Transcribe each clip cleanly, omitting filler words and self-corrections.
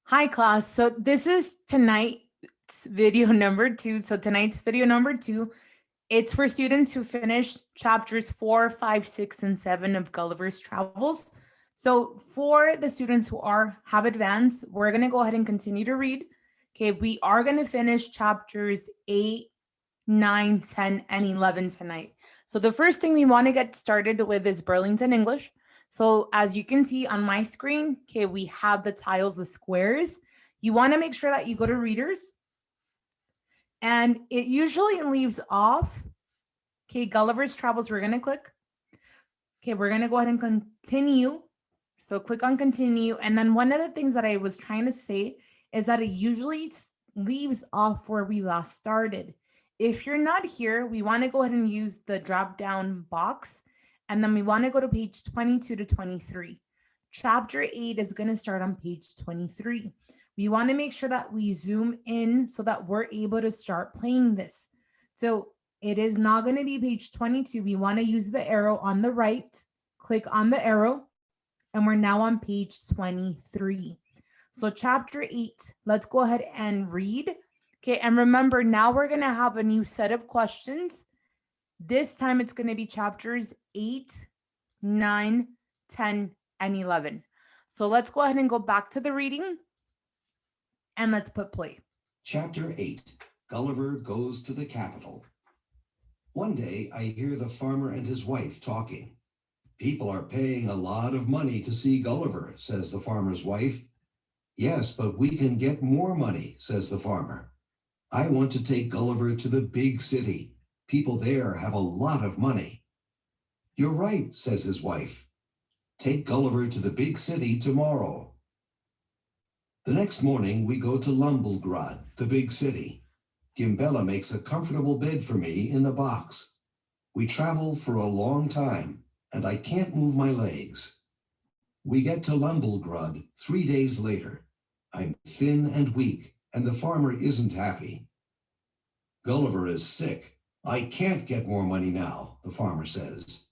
Hi class. So this is tonight's video number 2. So tonight's video number 2, it's for students who finished chapters 4, 5, 6, and 7 of Gulliver's Travels. So for the students who have advanced, we're going to go ahead and continue to read. Okay, we are going to finish chapters 8, 9, 10, and 11 tonight. So the first thing we want to get started with is Burlington English. So as you can see on my screen, okay, we have the tiles, the squares. You want to make sure that you go to readers. And it usually leaves off, okay, Gulliver's Travels, we're going to click. Okay, we're going to go ahead and continue. So click on continue. And then one of the things that I was trying to say is that it usually leaves off where we last started. If you're not here, we want to go ahead and use the drop down box. And then we want to go to page 22 to 23. Chapter 8 is going to start on page 23. We want to make sure that we zoom in so that we're able to start playing this. So it is not going to be page 22. We want to use the arrow on the right. Click on the arrow. And we're now on page 23. So chapter 8, let's go ahead and read. Okay, and remember, now we're going to have a new set of questions. This time it's going to be chapters 8, 9, 10, and 11. So let's go ahead and go back to the reading and let's put play. Chapter 8, Gulliver Goes to the Capital. One day I hear the farmer and his wife talking. People are paying a lot of money to see Gulliver, says the farmer's wife. Yes, but we can get more money, says the farmer. I want to take Gulliver to the big city. People there have a lot of money. You're right, says his wife. Take Gulliver to the big city tomorrow. The next morning we go to Lumblegrad, the big city. Gimbella makes a comfortable bed for me in the box. We travel for a long time, and I can't move my legs. We get to Lumblegrad 3 days later. I'm thin and weak, and the farmer isn't happy. Gulliver is sick. I can't get more money now, the farmer says.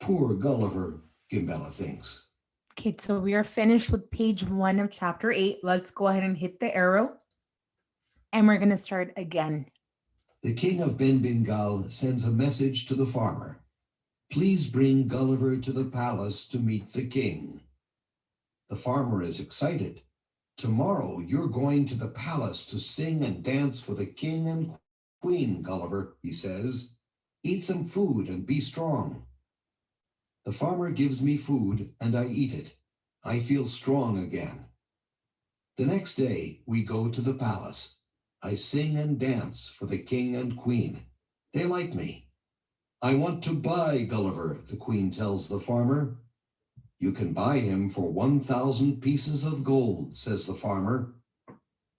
Poor Gulliver, Gimbella thinks. Okay, so we are finished with page 1 of chapter 8. Let's go ahead and hit the arrow. And we're going to start again. The king of Ben-Bengal sends a message to the farmer. Please bring Gulliver to the palace to meet the king. The farmer is excited. Tomorrow you're going to the palace to sing and dance for the king and queen, Gulliver, he says. Eat some food and be strong. The farmer gives me food and I eat it. I feel strong again. The next day we go to the palace. I sing and dance for the king and queen. They like me. I want to buy Gulliver, the queen tells the farmer. You can buy him for 1,000 pieces of gold, says the farmer.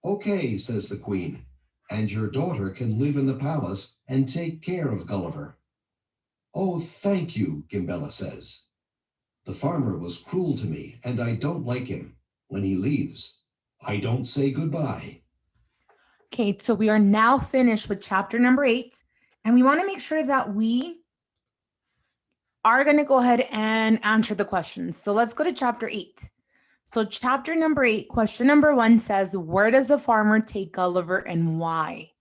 Okay, says the queen, and your daughter can live in the palace and take care of Gulliver. Oh, thank you, Gimbella says. The farmer was cruel to me, and I don't like him. When he leaves, I don't say goodbye. Okay, so we are now finished with chapter number 8, and we want to make sure that we are going to go ahead and answer the questions. So let's go to chapter 8. So chapter number 8, question number 1 says, where does the farmer take Gulliver and why?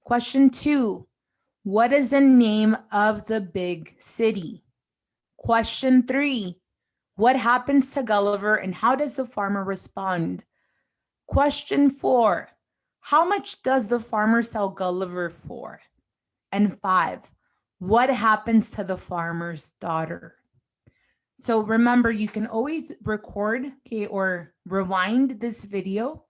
Question 2, what is the name of the big city? Question 3, what happens to Gulliver and how does the farmer respond? Question 4, how much does the farmer sell Gulliver for? And 5, what happens to the farmer's daughter? So remember, you can always record, okay, or rewind this video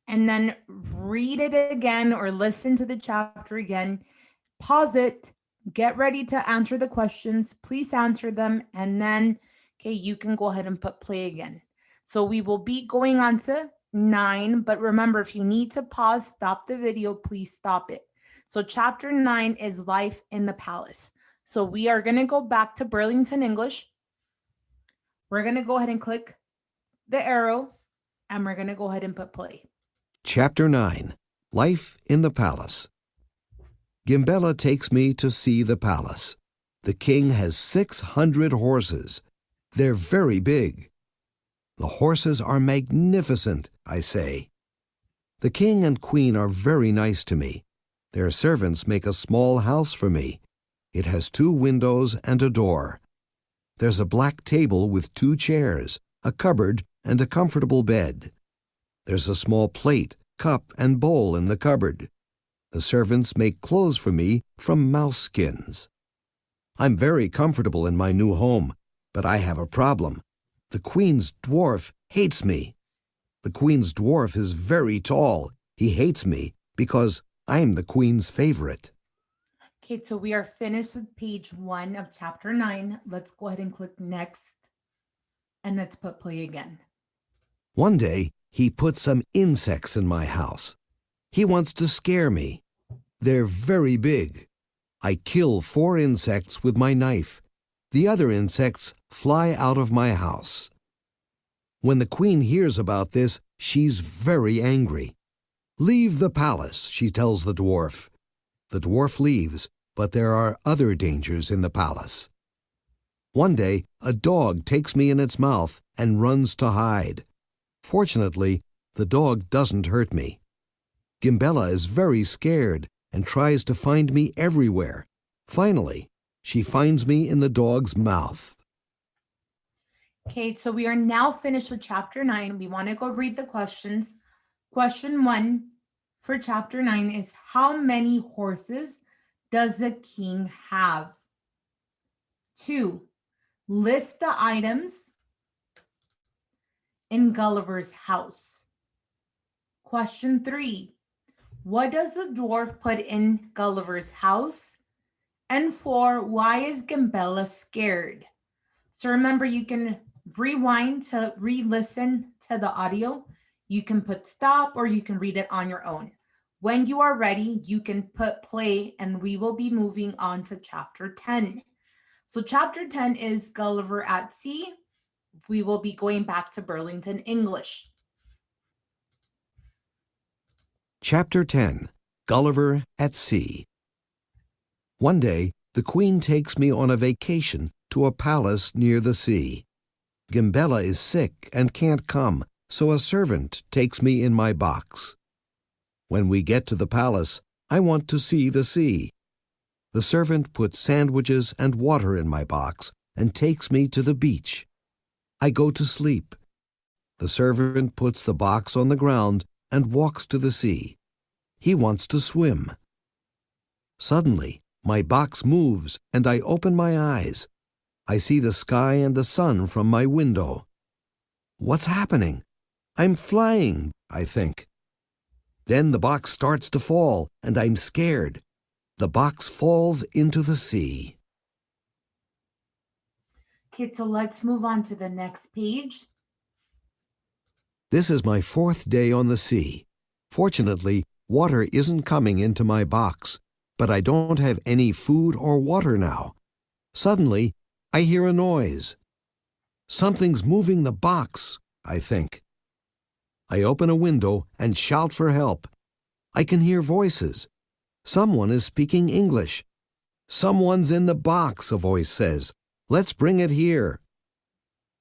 and then read it again or listen to the chapter again, pause it, get ready to answer the questions, please answer them, and then, okay, you can go ahead and put play again. So we will be going on to 9, but remember, if you need to pause, stop the video, please stop it. So chapter 9 is life in the palace. So we are going to go back to Burlington English. We're going to go ahead and click the arrow and we're going to go ahead and put play. Chapter 9, Life in the Palace. Gimbella takes me to see the palace. The king has 600 horses. They're very big. The horses are magnificent. I say. The king and queen are very nice to me. Their servants make a small house for me. It has 2 windows and a door. There's a black table with 2 chairs, a cupboard, and a comfortable bed. There's a small plate, cup, and bowl in the cupboard. The servants make clothes for me from mouse skins. I'm very comfortable in my new home, but I have a problem. The queen's dwarf hates me. The queen's dwarf is very tall. He hates me because I'm the queen's favorite. Okay, so we are finished with page 1 of chapter 9. Let's go ahead and click next. And let's put play again. One day, he put some insects in my house. He wants to scare me. They're very big. I kill 4 insects with my knife. The other insects fly out of my house. When the queen hears about this, she's very angry. "Leave the palace," she tells the dwarf. The dwarf leaves, but there are other dangers in the palace. One day, a dog takes me in its mouth and runs to hide. Fortunately, the dog doesn't hurt me. Gimbella is very scared and tries to find me everywhere. Finally, she finds me in the dog's mouth. Okay, so we are now finished with chapter 9. We want to go read the questions. Question 1 for chapter 9 is, how many horses does the king have? 2, list the items in Gulliver's house. Question 3, what does the dwarf put in Gulliver's house? And 4, why is Gimbella scared? So remember, you can rewind to re-listen to the audio. You can put stop or you can read it on your own. When you are ready, you can put play and we will be moving on to chapter 10. So chapter 10 is Gulliver at Sea. We will be going back to Burlington English. Chapter 10, Gulliver at Sea. One day, the queen takes me on a vacation to a palace near the sea. Gimbella is sick and can't come, so a servant takes me in my box. When we get to the palace, I want to see the sea. The servant puts sandwiches and water in my box and takes me to the beach. I go to sleep. The servant puts the box on the ground and walks to the sea. He wants to swim. Suddenly, my box moves and I open my eyes. I see the sky and the sun from my window. What's happening? I'm flying, I think. Then the box starts to fall and I'm scared. The box falls into the sea. Okay, so let's move on to the next page. This is my 4th day on the sea. Fortunately, water isn't coming into my box, but I don't have any food or water now. Suddenly, I hear a noise. Something's moving the box, I think. I open a window and shout for help. I can hear voices. Someone is speaking English. "Someone's in the box," a voice says. "Let's bring it here."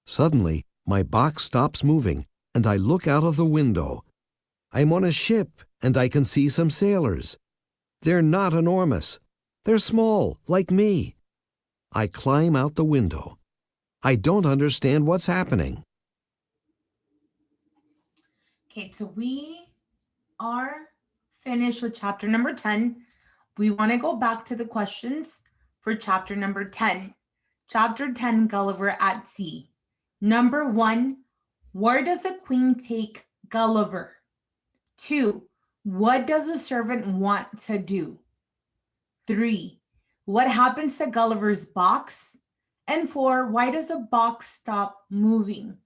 Suddenly, my box stops moving, and I look out of the window. I'm on a ship, and I can see some sailors. They're not enormous. They're small, like me. I climb out the window. I don't understand what's happening. Okay, so we are finished with chapter number 10. We want to go back to the questions for chapter number 10. Chapter 10, Gulliver at Sea. Number 1, where does the queen take Gulliver? 2, what does the servant want to do? 3, what happens to Gulliver's box? And 4, why does the box stop moving?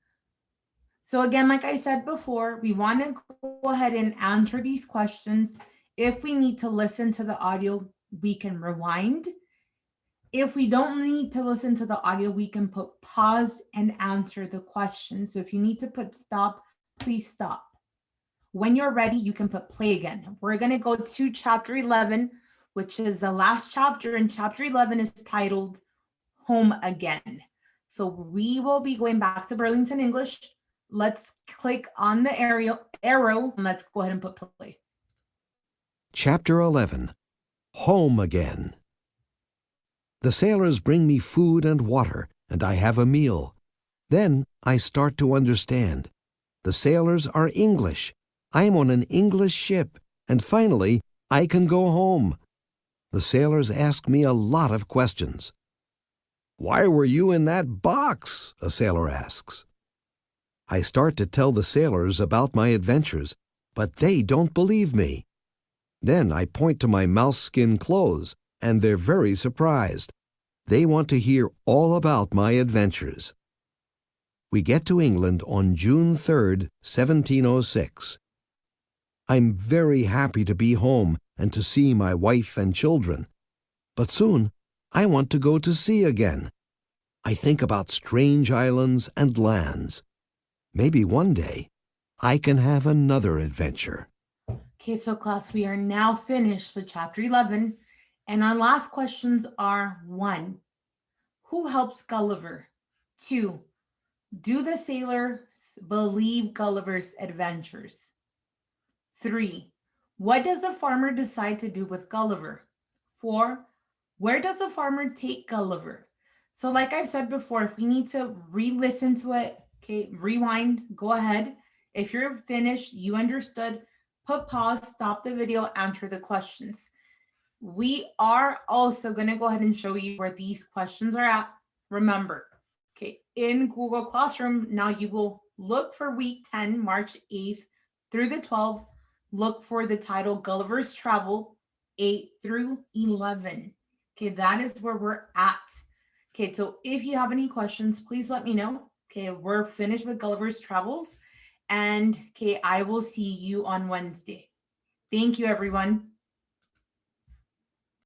So again, like I said before, we want to go ahead and answer these questions. If we need to listen to the audio, we can rewind. If we don't need to listen to the audio, we can put pause and answer the question. So if you need to put stop, please stop. When you're ready, you can put play again. We're going to go to chapter 11, which is the last chapter, and chapter 11 is titled Home Again. So we will be going back to Burlington English. let's click on the arrow, and let's go ahead and put play. Chapter 11. Home Again. The sailors bring me food and water, and I have a meal. Then I start to understand. The sailors are English. I'm on an English ship, and finally, I can go home. The sailors ask me a lot of questions. "Why were you in that box?" a sailor asks. I start to tell the sailors about my adventures, but they don't believe me. Then I point to my mouse skin clothes, and they're very surprised. They want to hear all about my adventures. We get to England on June 3rd, 1706. I'm very happy to be home and to see my wife and children. But soon, I want to go to sea again. I think about strange islands and lands. Maybe one day, I can have another adventure. Okay, so class, we are now finished with chapter 11. And our last questions are 1. Who helps Gulliver? 2. Do the sailors believe Gulliver's adventures? 3. What does the farmer decide to do with Gulliver? 4. Where does the farmer take Gulliver? So like I've said before, if we need to re-listen to it, okay, rewind, go ahead. If you're finished, you understood, put pause, stop the video, answer the questions. We are also going to go ahead and show you where these questions are at. Remember, okay, in Google Classroom, now you will look for week 10, March 8th through the 12th. Look for the title Gulliver's Travel 8 through 11. Okay, that is where we're at. Okay, so if you have any questions, please let me know. Okay, we're finished with Gulliver's Travels. And okay, I will see you on Wednesday. Thank you, everyone.